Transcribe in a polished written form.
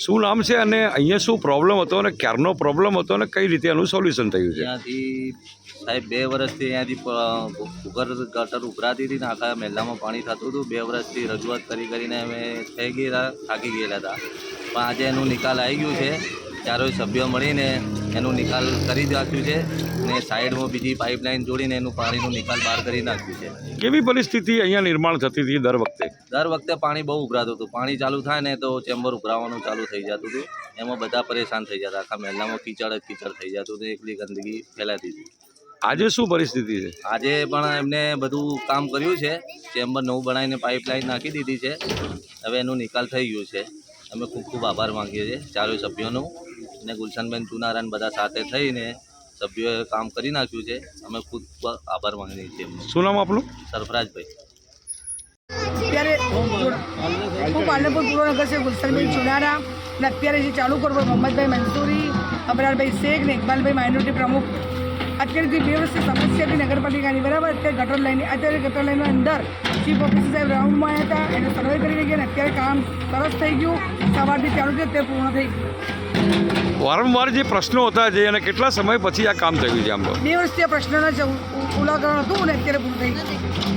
શું નામ છે અને અહીંયા શું પ્રોબ્લેમ હતો અને ક્યારનો પ્રોબ્લેમ હતો અને કઈ રીતે એનું સોલ્યુશન થયું છે? ત્યાંથી સાહેબ 2 વર્ષથી અહીંયાથી ભૂગર્ભ ગટર ઉભરાતી હતી ને આખા મહેલામાં પાણી થતું હતું. 2 વર્ષથી રજૂઆત કરીને અમે થઈ ગયેલા થાકી ગયેલા હતા. પણ આજે એનું નિકાલ આવી ગયું છે. ચારોય સભ્યો મળીને એનું નિકાલ કરી નાખ્યું છે ને સાઈડમાં બીજી પાઇપલાઇન જોડીને એનું પાણીનું નિકાલ બહાર કરી નાખ્યું છે. કેવી પરિસ્થિતિ અહીંયા નિર્માણ થતી હતી દર વખતે? પાણી બહુ ઉભરાતું હતું. પાણી ચાલુ થાય ને તો ચેમ્બર ઉભરાવાનું ચાલુ થઈ જતું હતું. એમાં બધા પરેશાન થઈ જતા. આખા મહેલામાં કીચડ થઈ જતું હતું. એકલી ગંદકી ફેલાતી હતી. આજે શું પરિસ્થિતિ છે? આજે પણ એમને બધું કામ કર્યું છે. ચેમ્બર નવું બનાવીને પાઇપલાઇન નાખી દીધી છે. હવે એનું નિકાલ થઈ ગયું છે. અમે ખૂબ ખૂબ આભાર માંગીએ છીએ ચારેય સભ્યોનું અને ગુલશનબેન ચુનારાને બધા સાથે થઈને સભ્યોએ કામ કરી નાખ્યું છે. અમે ખૂબ આભાર માંગીએ છીએ. શું નામ આપણું? સરફરાજભાઈ. અત્યારે હું પાલનપુર પૂર્વ નગર છે ગુલશનબેન ચુનારા અને અત્યારે જે ચાલુ કરો મોહમ્મદભાઈ મંસૂરી, અબરારભાઈ શેખ ને ઇકબાલભાઈ માઇનોરિટી પ્રમુખ. અત્યારે જે 2 વર્ષથી સમસ્યા હતી નગરપાલિકાની, બરાબર, અત્યારે ગટર લાઈનની અંદર ચીફ ઓફિસર સાહેબ રાઉન્ડમાં આવ્યા હતા, એને સર્વે કરી ગયા અને અત્યારે કામ સરસ થઈ ગયું. સવારથી ચાલુ છે, અત્યારે પૂર્ણ થઈ ગયું. વારંવાર જે પ્રશ્નો હતા જે અને કેટલા સમય પછી આ કામ થયું છે? આમ 2 વર્ષથી આ પ્રશ્નના ઉલ્લાઘન હતું અને અત્યારે પૂરું થઈ ગયું.